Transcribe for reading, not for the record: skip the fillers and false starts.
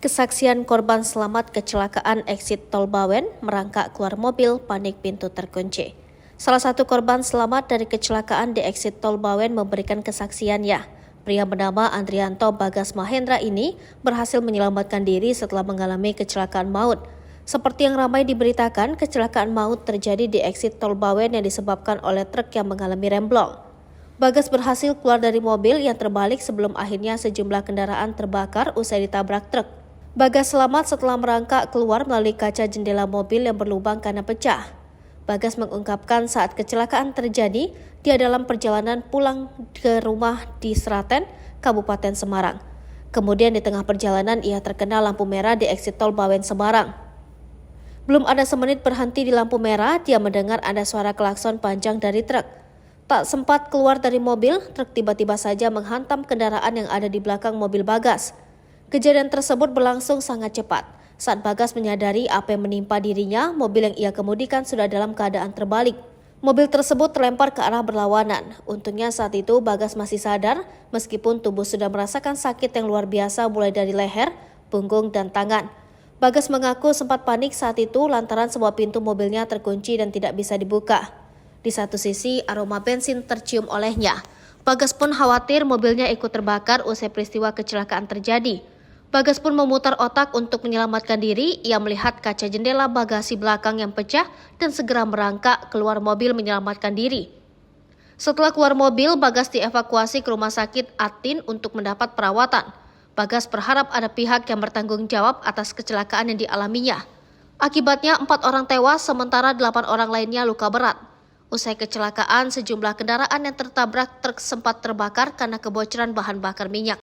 Kesaksian korban selamat kecelakaan exit Tol Bawen merangkak keluar mobil, panik pintu terkunci. Salah satu korban selamat dari kecelakaan di exit Tol Bawen memberikan kesaksiannya. Pria bernama Andrianto Bagas Mahendra ini berhasil menyelamatkan diri setelah mengalami kecelakaan maut. Seperti yang ramai diberitakan, kecelakaan maut terjadi di exit Tol Bawen yang disebabkan oleh truk yang mengalami remblong. Bagas berhasil keluar dari mobil yang terbalik sebelum akhirnya sejumlah kendaraan terbakar usai ditabrak truk. Bagas selamat setelah merangkak keluar melalui kaca jendela mobil yang berlubang karena pecah. Bagas mengungkapkan saat kecelakaan terjadi, dia dalam perjalanan pulang ke rumah di Sraten, Kabupaten Semarang. Kemudian di tengah perjalanan ia terkena lampu merah di exit Tol Bawen Semarang. Belum ada semenit berhenti di lampu merah, dia mendengar ada suara klakson panjang dari truk. Tak sempat keluar dari mobil, truk tiba-tiba saja menghantam kendaraan yang ada di belakang mobil Bagas. Kejadian tersebut berlangsung sangat cepat. Saat Bagas menyadari apa yang menimpa dirinya, mobil yang ia kemudikan sudah dalam keadaan terbalik. Mobil tersebut terlempar ke arah berlawanan. Untungnya saat itu Bagas masih sadar, meskipun tubuh sudah merasakan sakit yang luar biasa mulai dari leher, punggung, dan tangan. Bagas mengaku sempat panik saat itu lantaran semua pintu mobilnya terkunci dan tidak bisa dibuka. Di satu sisi, aroma bensin tercium olehnya. Bagas pun khawatir mobilnya ikut terbakar usai peristiwa kecelakaan terjadi. Bagas pun memutar otak untuk menyelamatkan diri. Ia melihat kaca jendela bagasi belakang yang pecah dan segera merangkak keluar mobil menyelamatkan diri. Setelah keluar mobil, Bagas dievakuasi ke rumah sakit Atin untuk mendapat perawatan. Bagas berharap ada pihak yang bertanggung jawab atas kecelakaan yang dialaminya. Akibatnya 4 orang tewas sementara 8 orang lainnya luka berat. Usai kecelakaan, sejumlah kendaraan yang tertabrak truk sempat terbakar karena kebocoran bahan bakar minyak.